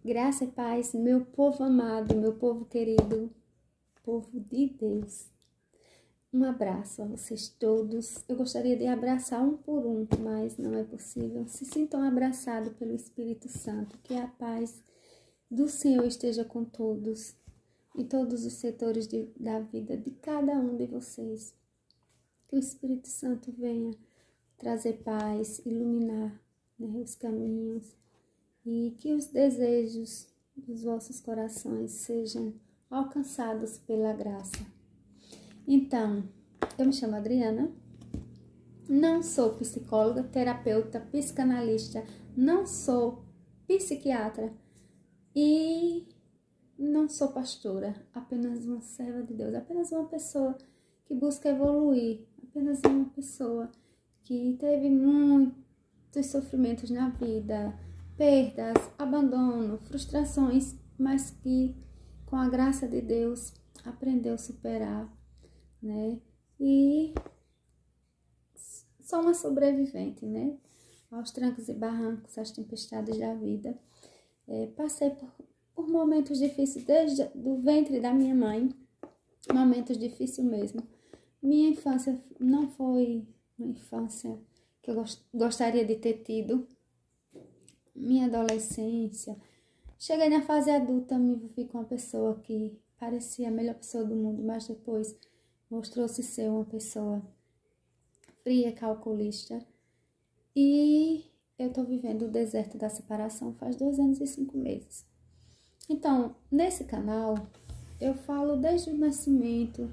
Graça e paz, meu povo amado, meu povo querido, povo de Deus. Um abraço a vocês todos. Eu gostaria de abraçar um por um, mas não é possível. Se sintam abraçados pelo Espírito Santo. Que a paz do Senhor esteja com todos, em todos os setores da vida de cada um de vocês. Que o Espírito Santo venha trazer paz, iluminar, né, os caminhos, e que os desejos dos vossos corações sejam alcançados pela graça. Então, eu me chamo Adriana, não sou psicóloga, terapeuta, psicanalista, não sou psiquiatra e não sou pastora, apenas uma serva de Deus, apenas uma pessoa que busca evoluir, apenas uma pessoa que teve muitos sofrimentos na vida, perdas, abandono, frustrações, mas que com a graça de Deus aprendeu a superar, né? E sou uma sobrevivente, né? Aos trancos e barrancos, às tempestades da vida. Passei por momentos difíceis desde o ventre da minha mãe, momentos difíceis mesmo. Minha infância não foi uma infância que eu gostaria de ter tido. Minha adolescência, cheguei na fase adulta, me envolvi com uma pessoa que parecia a melhor pessoa do mundo, mas depois mostrou-se ser uma pessoa fria, calculista. E eu tô vivendo o deserto da separação faz 2 anos e 5 meses. Então, nesse canal, eu falo desde o nascimento,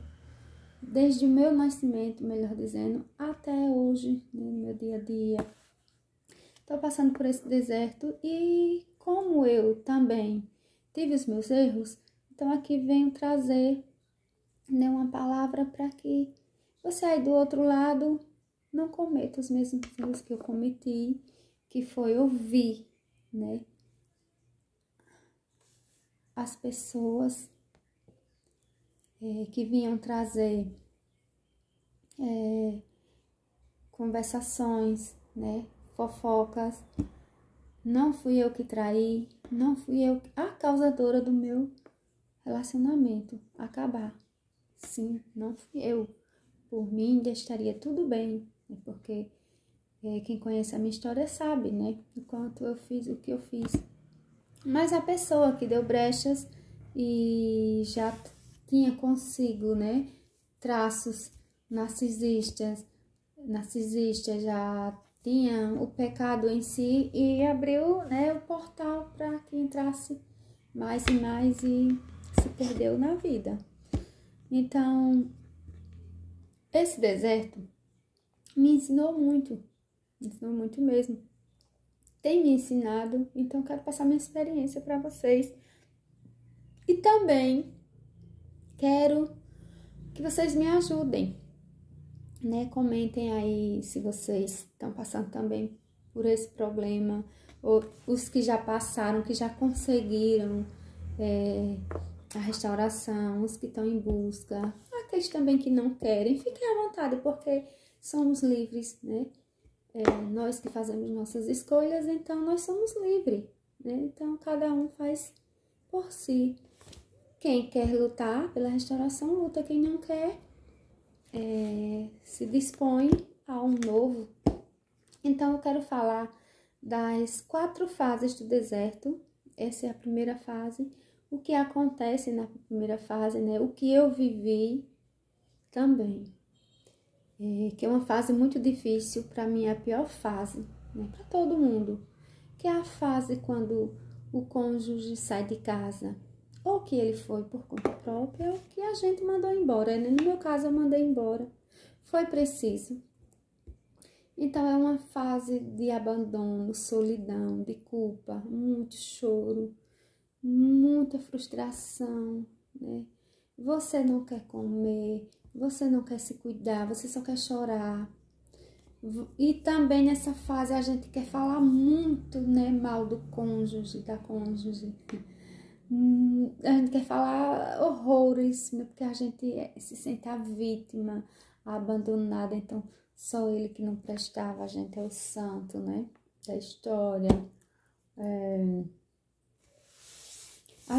desde o meu nascimento, melhor dizendo, até hoje, né, no meu dia a dia. Estou passando por esse deserto e como eu também tive os meus erros, então aqui venho trazer, né, uma palavra para que você aí do outro lado não cometa os mesmos erros que eu cometi, que foi ouvir, né, as pessoas que vinham trazer conversações, né, fofocas. Não fui eu que traí, não fui eu a causadora do meu relacionamento acabar. Sim, não fui eu. Por mim, ainda estaria tudo bem, né? Porque quem conhece a minha história sabe, né? O quanto eu fiz, o que eu fiz. Mas a pessoa que deu brechas e já tinha consigo, né, traços narcisistas, já tinha o pecado em si e abriu, né, o portal para que entrasse mais e mais e se perdeu na vida. Então, esse deserto me ensinou muito mesmo. Tem me ensinado, então quero passar minha experiência para vocês. E também quero que vocês me ajudem, né? Comentem aí se vocês estão passando também por esse problema, ou os que já passaram, que já conseguiram a restauração, os que estão em busca, aqueles também que não querem, fiquem à vontade, porque somos livres, né? Nós que fazemos nossas escolhas, então nós somos livres, né? Então cada um faz por si. Quem quer lutar pela restauração, luta. Quem não quer, se dispõe a um novo. Então eu quero falar das 4 fases do deserto. Essa é a primeira fase. O que acontece na primeira fase, né? O que eu vivi também. Que é uma fase muito difícil, para mim é a pior fase, né? Para todo mundo. Que é a fase quando o cônjuge sai de casa, ou que ele foi por conta própria, ou que a gente mandou embora, né? No meu caso, eu mandei embora. Foi preciso. Então, é uma fase de abandono, solidão, de culpa, muito choro, muita frustração, né? Você não quer comer, você não quer se cuidar, você só quer chorar. E também nessa fase a gente quer falar muito, né, mal do cônjuge, da cônjuge. A gente quer falar horrores, né, porque a gente se sente a vítima, a abandonada. Então, só ele que não prestava, a gente é o santo, né, da história.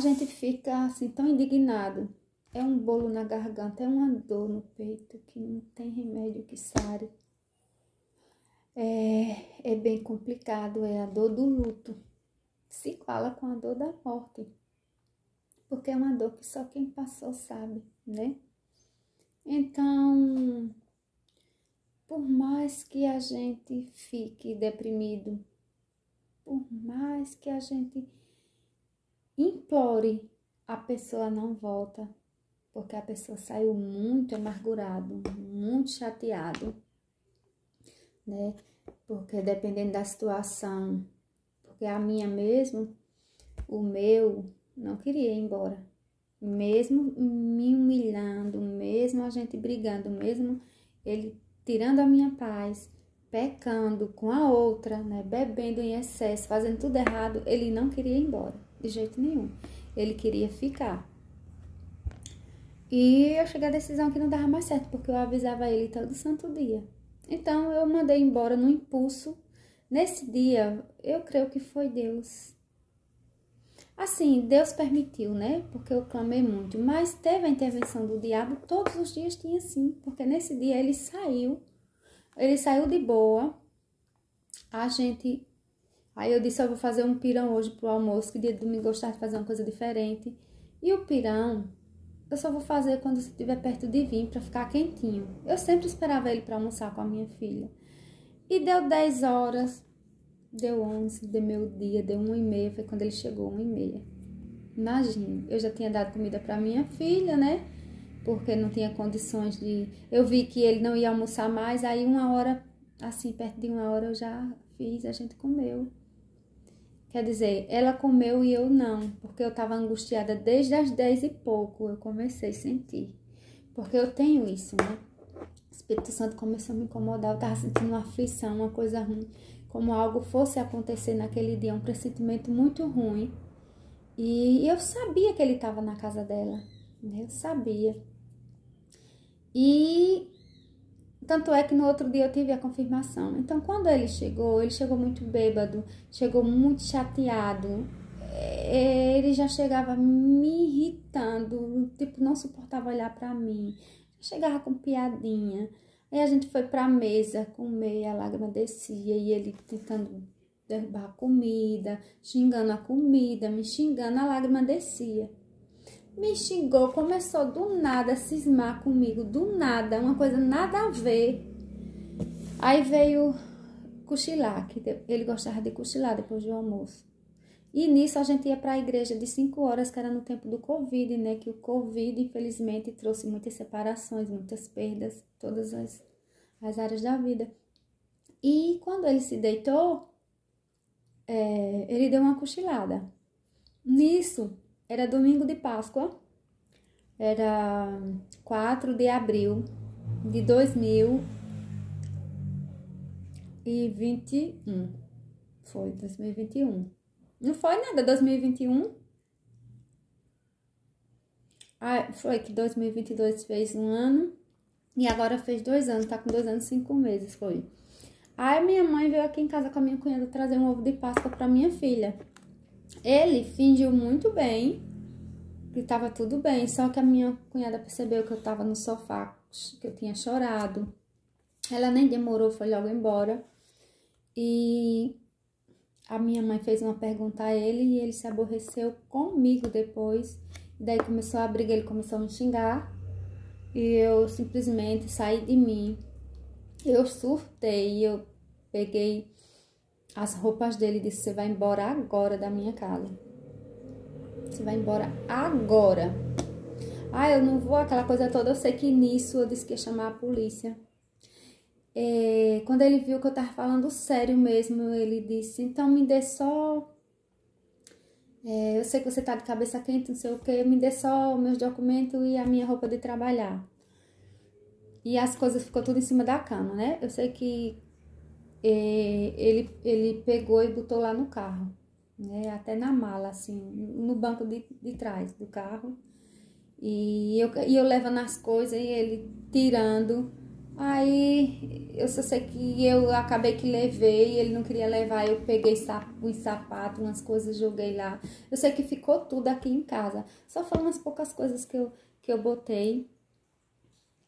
gente fica assim tão indignado. É um bolo na garganta, é uma dor no peito que não tem remédio que sare. É bem complicado, é a dor do luto. Se iguala com a dor da morte. Porque é uma dor que só quem passou sabe, né? Então, por mais que a gente fique deprimido, por mais que a gente implore, a pessoa não volta. Porque a pessoa saiu muito amargurado, muito chateado, né? Porque dependendo da situação, porque a minha mesmo, o meu não queria ir embora. Mesmo me humilhando, mesmo a gente brigando, mesmo ele tirando a minha paz, pecando com a outra, né? Bebendo em excesso, fazendo tudo errado, ele não queria ir embora, de jeito nenhum. Ele queria ficar. E eu cheguei à decisão que não dava mais certo, porque eu avisava ele todo santo dia. Então, eu mandei embora no impulso. Nesse dia, eu creio que foi Deus. Assim, Deus permitiu, né? Porque eu clamei muito. Mas teve a intervenção do diabo, todos os dias tinha sim. Porque nesse dia ele saiu de boa. Aí eu disse, eu vou fazer um pirão hoje pro almoço, que dia de domingo eu gostava de fazer uma coisa diferente. E o pirão, eu só vou fazer quando você estiver perto de vir, para ficar quentinho. Eu sempre esperava ele para almoçar com a minha filha. E deu 10 horas, deu 11, deu meio-dia, deu 1h30, foi quando ele chegou, 1h30. Imagine, eu já tinha dado comida para minha filha, né? Porque não tinha condições de... Eu vi que ele não ia almoçar mais, aí 1h, assim, perto de 1h eu já fiz, a gente comeu. Quer dizer, ela comeu e eu não, porque eu estava angustiada desde as 10 e pouco, eu comecei a sentir. Porque eu tenho isso, né? O Espírito Santo começou a me incomodar, eu estava sentindo uma aflição, uma coisa ruim, como algo fosse acontecer naquele dia, um pressentimento muito ruim. E eu sabia que ele estava na casa dela, né? Eu sabia. E tanto é que no outro dia eu tive a confirmação. Então, quando ele chegou muito bêbado, chegou muito chateado. Ele já chegava me irritando, tipo, não suportava olhar pra mim. Chegava com piadinha. Aí a gente foi pra mesa comer, a lágrima descia e ele tentando derrubar a comida, xingando a comida, me xingando, a lágrima descia. Me xingou, começou do nada a cismar comigo, do nada, uma coisa nada a ver. Aí veio cochilar, que ele gostava de cochilar depois do almoço. E nisso a gente ia para a igreja de 5 horas, que era no tempo do Covid, né? Que o Covid, infelizmente, trouxe muitas separações, muitas perdas, todas as áreas da vida. E quando ele se deitou, ele deu uma cochilada. Nisso, era domingo de Páscoa, era 4 de abril de 2021. Foi 2021. Não foi nada, 2021. Foi que 2022 fez 1 ano e agora fez 2 anos, tá com 2 anos e 5 meses, foi. Aí minha mãe veio aqui em casa com a minha cunhada trazer um ovo de Páscoa pra minha filha. Ele fingiu muito bem, que tava tudo bem, só que a minha cunhada percebeu que eu tava no sofá, que eu tinha chorado. Ela nem demorou, foi logo embora. E a minha mãe fez uma pergunta a ele e ele se aborreceu comigo depois. Daí começou a briga, ele começou a me xingar. E eu simplesmente saí de mim. Eu surtei, eu peguei as roupas dele e disse, você vai embora agora da minha casa. Você vai embora agora. Eu não vou, aquela coisa toda. Eu sei que nisso eu disse que ia chamar a polícia. Quando ele viu que eu tava falando sério mesmo, ele disse, então me dê só... eu sei que você tá de cabeça quente, não sei o que, me dê só meus documentos e a minha roupa de trabalhar. E as coisas ficou tudo em cima da cama, né? Eu sei que ele pegou e botou lá no carro, né? Até na mala, assim, no banco de trás do carro. E eu levando as coisas e ele tirando. Aí, eu só sei que eu acabei que levei, ele não queria levar, eu peguei uns sapatos, umas coisas, joguei lá. Eu sei que ficou tudo aqui em casa, só foram umas poucas coisas que eu botei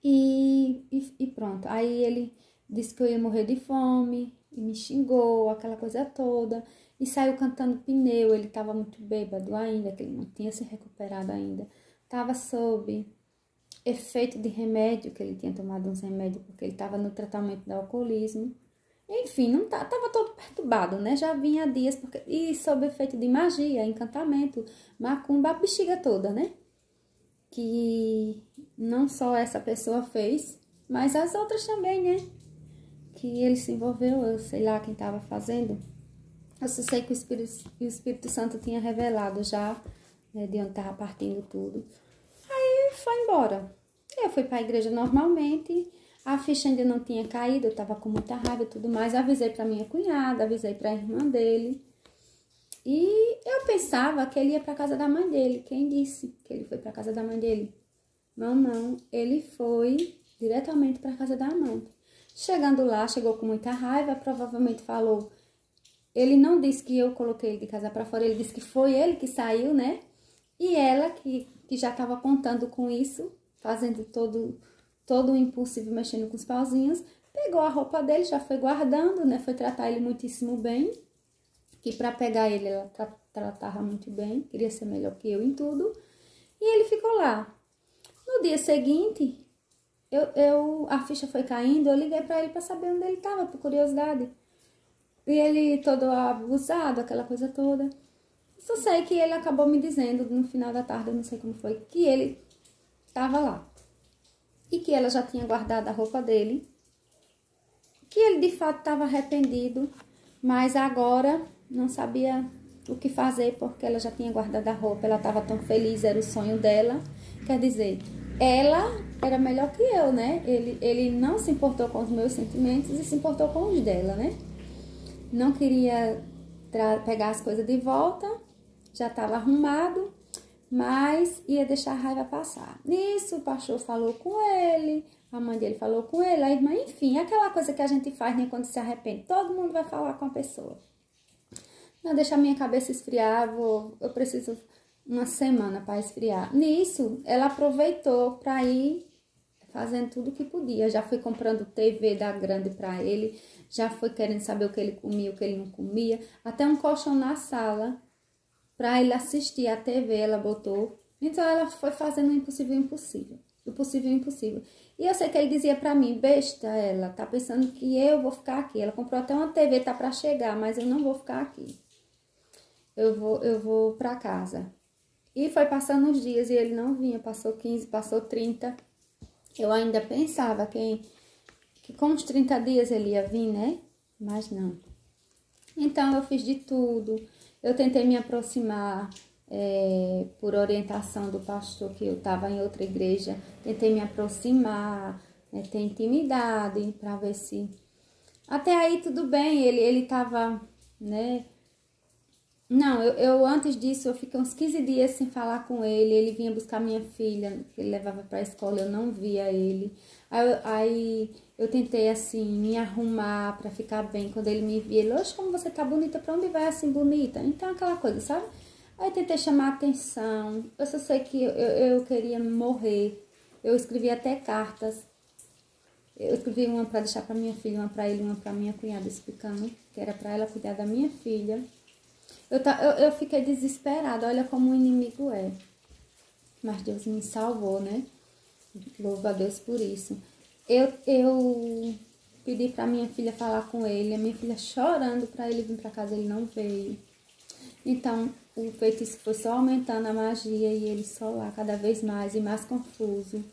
e pronto. Aí ele disse que eu ia morrer de fome, e me xingou, aquela coisa toda, e saiu cantando pneu. Ele tava muito bêbado ainda, que ele não tinha se recuperado ainda, tava sob efeito de remédio, que ele tinha tomado uns remédios porque ele estava no tratamento do alcoolismo. Enfim, não tava todo perturbado, né? Já vinha há dias, e sob efeito de magia, encantamento, macumba, a bexiga toda, né? Que não só essa pessoa fez, mas as outras também, né? Que ele se envolveu, eu sei lá quem estava fazendo. Eu só sei que o Espírito Santo tinha revelado já, né, de onde estava partindo tudo. Aí foi embora. Eu fui para a igreja normalmente, a ficha ainda não tinha caído, eu tava com muita raiva e tudo mais. Avisei para minha cunhada, avisei para a irmã dele. E eu pensava que ele ia para casa da mãe dele. Quem disse que ele foi para casa da mãe dele? Não, ele foi diretamente para casa da amante. Chegando lá, chegou com muita raiva, provavelmente falou. Ele não disse que eu coloquei ele de casa para fora, ele disse que foi ele que saiu, né? E ela, que já estava contando com isso, fazendo todo o impulsivo, mexendo com os pauzinhos, pegou a roupa dele, já foi guardando, né? Foi tratar ele muitíssimo bem, que para pegar ele, ela tratava muito bem, queria ser melhor que eu em tudo. E ele ficou lá. No dia seguinte, a ficha foi caindo, eu liguei para ele para saber onde ele estava, por curiosidade. E ele todo abusado, aquela coisa toda. Só sei que ele acabou me dizendo no final da tarde, eu não sei como foi, que ele estava lá. E que ela já tinha guardado a roupa dele. Que ele de fato estava arrependido, mas agora não sabia o que fazer porque ela já tinha guardado a roupa. Ela estava tão feliz, era o sonho dela. Quer dizer, ela era melhor que eu, né? Ele não se importou com os meus sentimentos e se importou com os dela, né? Não queria pegar as coisas de volta, já estava arrumado, mas ia deixar a raiva passar. Nisso, o pastor falou com ele, a mãe dele falou com ele, a irmã, enfim, aquela coisa que a gente faz, né, quando se arrepende. Todo mundo vai falar com a pessoa. Não, deixa a minha cabeça esfriar, eu preciso uma semana para esfriar. Nisso, ela aproveitou para ir fazendo tudo o que podia. Já foi comprando TV da grande para ele, já foi querendo saber o que ele comia, o que ele não comia, até um colchão na sala para ele assistir a TV, ela botou. Então ela foi fazendo o impossível impossível, o possível impossível. E eu sei que ele dizia para mim, besta, ela tá pensando que eu vou ficar aqui. Ela comprou até uma TV, tá para chegar, mas eu não vou ficar aqui. Eu vou para casa. E foi passando os dias e ele não vinha, passou 15, passou 30. Eu ainda pensava que com uns 30 dias ele ia vir, né? Mas não. Então, eu fiz de tudo. Eu tentei me aproximar por orientação do pastor, que eu estava em outra igreja. Tentei me aproximar, ter intimidade, para ver se... Até aí, tudo bem, ele estava, né... Não, eu antes disso, eu fiquei uns 15 dias sem falar com ele. Ele vinha buscar minha filha, que ele levava para a escola, eu não via ele. Aí eu tentei, assim, me arrumar para ficar bem. Quando ele me via, ele, oxe, como você tá bonita, para onde vai assim bonita? Então, aquela coisa, sabe? Aí eu tentei chamar a atenção. Eu só sei que eu queria morrer. Eu escrevi até cartas. Eu escrevi uma para deixar para minha filha, uma para ele, uma para minha cunhada, explicando que era para ela cuidar da minha filha. Eu fiquei desesperada, olha como o inimigo é. Mas Deus me salvou, né? Louvo a Deus por isso. Eu pedi pra minha filha falar com ele, a minha filha chorando pra ele vir pra casa, ele não veio. Então, o feitiço foi só aumentando a magia e ele só lá cada vez mais e mais confuso.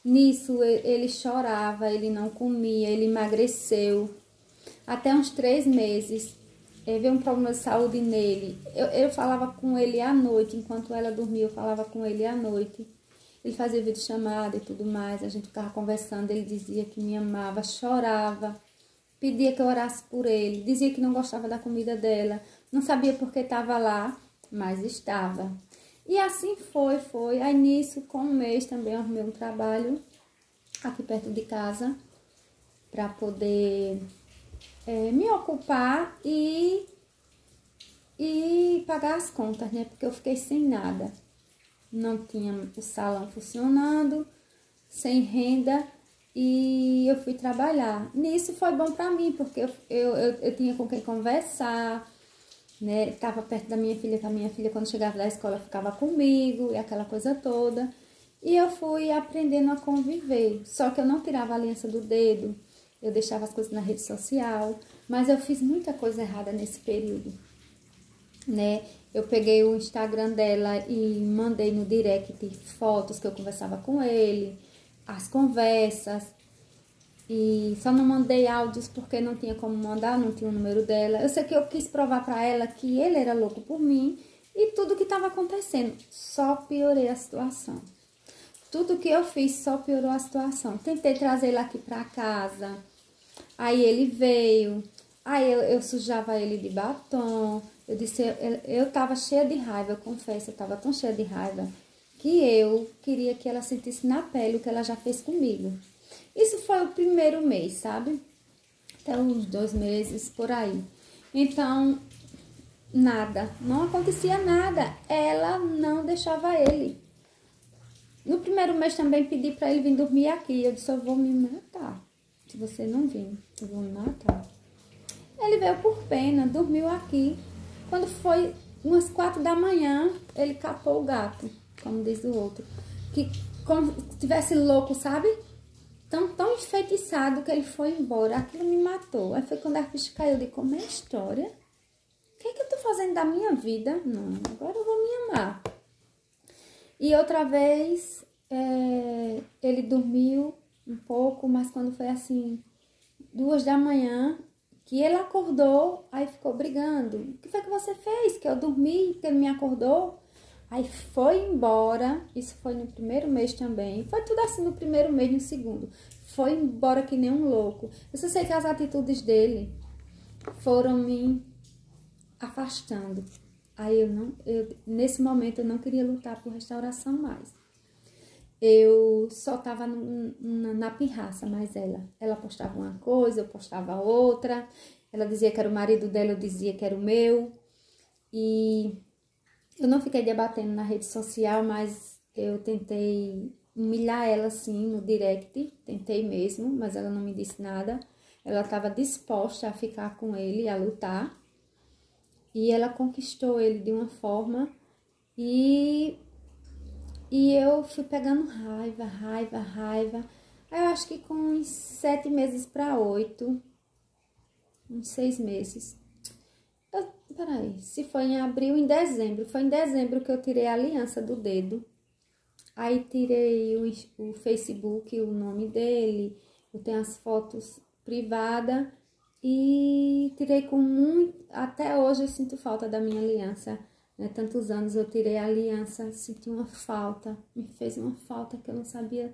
Nisso, ele chorava, ele não comia, ele emagreceu. Até uns 3 meses. Veio um problema de saúde nele. Eu falava com ele à noite, enquanto ela dormia, eu falava com ele à noite. Ele fazia videochamada e tudo mais, a gente ficava conversando, ele dizia que me amava, chorava, pedia que eu orasse por ele, dizia que não gostava da comida dela, não sabia por que estava lá, mas estava. E assim foi. Aí nisso, com um mês também, eu arrumei um trabalho aqui perto de casa. para poder me ocupar e pagar as contas, né? Porque eu fiquei sem nada. Não tinha o salão funcionando, sem renda, e eu fui trabalhar. Nisso foi bom para mim, porque eu tinha com quem conversar, né? Tava perto da minha filha, que a minha filha, quando chegava da escola, ficava comigo, e aquela coisa toda. E eu fui aprendendo a conviver. Só que eu não tirava a aliança do dedo, eu deixava as coisas na rede social, mas eu fiz muita coisa errada nesse período, né? Eu peguei o Instagram dela e mandei no direct fotos que eu conversava com ele, as conversas, e só não mandei áudios porque não tinha como mandar, não tinha o número dela. Eu sei que eu quis provar pra ela que ele era louco por mim e tudo que estava acontecendo. Só piorei a situação. Tudo que eu fiz só piorou a situação. Tentei trazer ele aqui pra casa, aí ele veio, aí eu sujava ele de batom. Eu disse, eu tava cheia de raiva, eu confesso, eu tava tão cheia de raiva que eu queria que ela sentisse na pele o que ela já fez comigo. Isso foi o primeiro mês, sabe? Até uns 2 meses, por aí. Então, nada, não acontecia nada. Ela não deixava ele. No primeiro mês também pedi pra ele vir dormir aqui. Eu disse, eu vou me matar. Se você não vir, eu vou me matar. Ele veio por pena, dormiu aqui. Quando foi umas 4 da manhã, ele capou o gato, como diz o outro. Que como se tivesse louco, sabe? Tão enfeitiçado que ele foi embora. Aquilo me matou. Aí foi quando a ficha caiu. Eu digo, como é a história? O que é que eu tô fazendo da minha vida? Não, agora eu vou me amar. E outra vez, ele dormiu um pouco, mas quando foi assim, 2 da manhã, que ele acordou, aí ficou brigando. O que foi que você fez? Que eu dormi, que ele me acordou? Aí foi embora, isso foi no primeiro mês também. Foi tudo assim no primeiro mês, no segundo. Foi embora que nem um louco. Eu só sei que as atitudes dele foram me afastando. Aí nesse momento eu não queria lutar por restauração mais. Eu só tava na pirraça, mas ela postava uma coisa, eu postava outra. Ela dizia que era o marido dela, eu dizia que era o meu. E eu não fiquei debatendo na rede social, mas eu tentei humilhar ela assim no direct. Tentei mesmo, mas ela não me disse nada. Ela estava disposta a ficar com ele, a lutar. E ela conquistou ele de uma forma e eu fui pegando raiva. Aí eu acho que com uns 7 meses para 8, uns 6 meses. Peraí, se foi em abril, em dezembro. Foi em dezembro que eu tirei a aliança do dedo. Aí tirei o Facebook, o nome dele. Eu tenho as fotos privadas. E tirei com muito... Até hoje eu sinto falta da minha aliança. Né? Tantos anos eu tirei a aliança, senti uma falta. Me fez uma falta que eu não sabia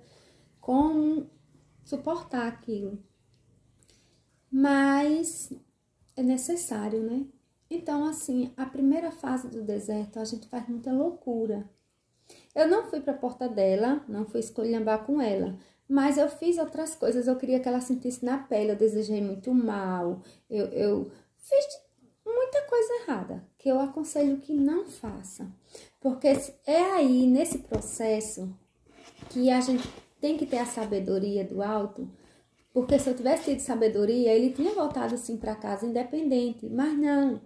como suportar aquilo. Mas é necessário, né? Então, assim, a primeira fase do deserto, a gente faz muita loucura. Eu não fui para a porta dela, não fui esculhambar com ela, mas eu fiz outras coisas, eu queria que ela sentisse na pele, eu desejei muito mal, eu fiz muita coisa errada, que eu aconselho que não faça. Porque é aí, nesse processo, que a gente tem que ter a sabedoria do alto. Porque se eu tivesse tido sabedoria, ele tinha voltado assim para casa independente. Mas não,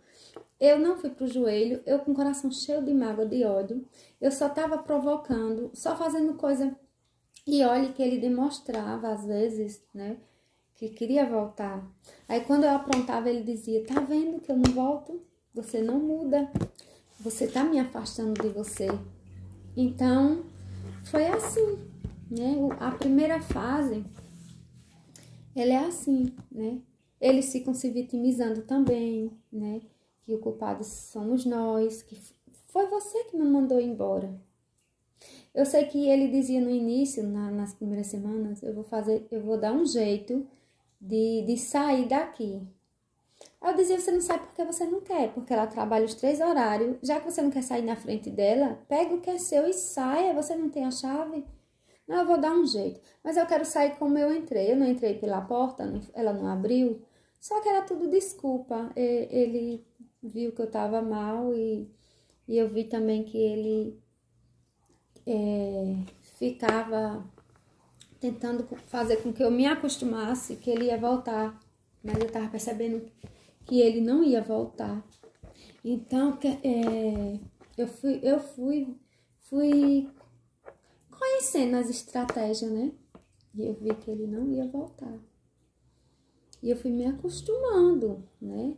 eu não fui pro joelho, eu com o coração cheio de mágoa, de ódio. Eu só tava provocando, só fazendo coisa. E olha que ele demonstrava às vezes, né, que queria voltar. Aí quando eu aprontava, ele dizia, tá vendo que eu não volto? Você não muda, você tá me afastando de você. Então, foi assim, né, a primeira fase... Ele é assim, né? Eles ficam se vitimizando também, né? Que o culpado somos nós, que foi você que me mandou embora. Eu sei que ele dizia no início, nas primeiras semanas, eu vou dar um jeito de sair daqui. Aí eu dizia, você não sai porque você não quer, porque ela trabalha os 3 horários, já que você não quer sair na frente dela, pega o que é seu e saia, você não tem a chave. Não, eu vou dar um jeito. Mas eu quero sair como eu entrei. Eu não entrei pela porta, ela não abriu. Só que era tudo desculpa. Ele viu que eu tava mal e eu vi também que ele ficava tentando fazer com que eu me acostumasse, que ele ia voltar. Mas eu tava percebendo que ele não ia voltar. Então, eu fui conhecendo as estratégias, né? E eu vi que ele não ia voltar. E eu fui me acostumando, né?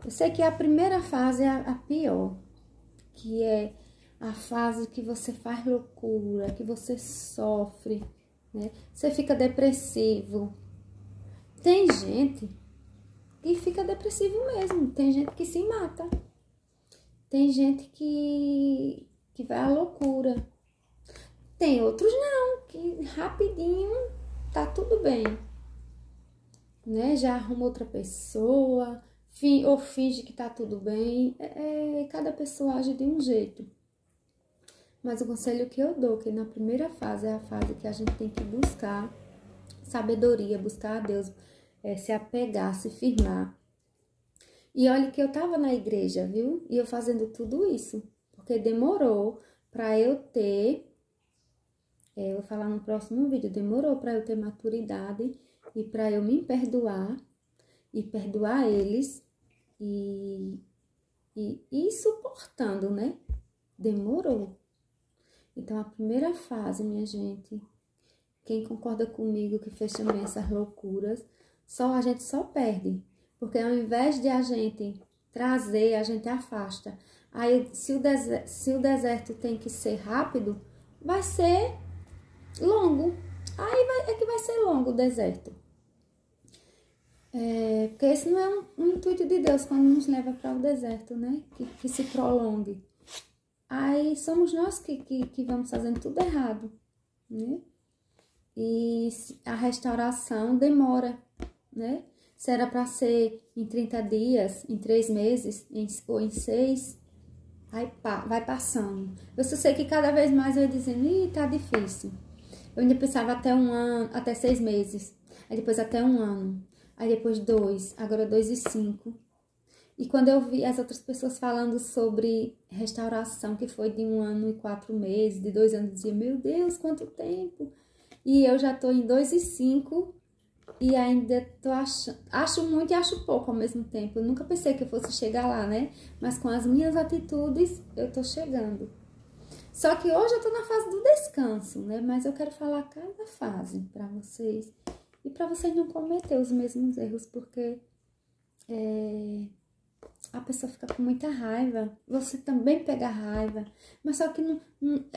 Eu sei que a primeira fase é a pior, que é a fase que você faz loucura, que você sofre, né? Você fica depressivo. Tem gente que fica depressivo mesmo, tem gente que se mata. Tem gente que vai à loucura. Tem outros não, que rapidinho tá tudo bem, né? Já arruma outra pessoa, ou finge que tá tudo bem. Cada pessoa age de um jeito. Mas o conselho que eu dou, que na primeira fase é a fase que a gente tem que buscar sabedoria, buscar a Deus, se apegar, se firmar. E olha que eu tava na igreja, viu? E eu fazendo tudo isso, porque demorou para eu ter, eu vou falar no próximo vídeo, demorou para eu ter maturidade e para eu me perdoar e perdoar eles e ir suportando, né? Demorou. Então, a primeira fase, minha gente, quem concorda comigo que fez também essas loucuras, a gente só perde. Porque ao invés de a gente trazer, a gente afasta. Aí, se o deserto tem que ser rápido, vai ser longo. Aí é que vai ser longo o deserto. Porque esse não é um intuito de Deus quando nos leva para o deserto, né? Que se prolongue. Aí somos nós que vamos fazendo tudo errado, né? E a restauração demora, né? Se era para ser em 30 dias, em 3 meses, ou em 6, aí vai passando. Eu só sei que cada vez mais eu ia dizendo, tá difícil. Eu ainda pensava até 1 ano, até 6 meses, aí depois até 1 ano, aí depois 2, agora 2 e 5. E quando eu vi as outras pessoas falando sobre restauração, que foi de 1 ano e 4 meses, de 2 anos, eu dizia, meu Deus, quanto tempo! E eu já tô em 2 e 5 e ainda tô acho muito e acho pouco ao mesmo tempo. Eu nunca pensei que eu fosse chegar lá, né? Mas com as minhas atitudes, eu tô chegando. Só que hoje eu tô na fase do descanso, né? Mas eu quero falar cada fase pra vocês. E pra vocês não cometer os mesmos erros, porque a pessoa fica com muita raiva, você também pega raiva, mas só que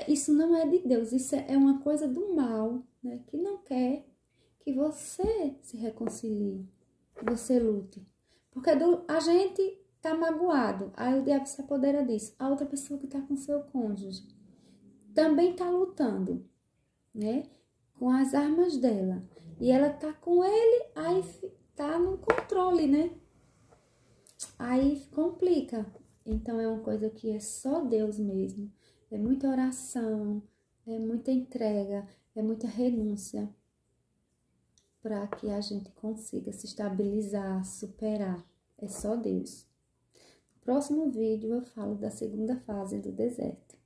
isso não é de Deus, isso é uma coisa do mal, né? Que não quer que você se reconcilie, que você lute. Porque a gente tá magoado, aí o diabo se apodera disso. A outra pessoa que tá com seu cônjuge também tá lutando, né? Com as armas dela. E ela tá com ele, aí tá no controle, né? Aí complica. Então, é uma coisa que é só Deus mesmo. É muita oração, é muita entrega, é muita renúncia para que a gente consiga se estabilizar, superar. É só Deus. No próximo vídeo eu falo da segunda fase do deserto.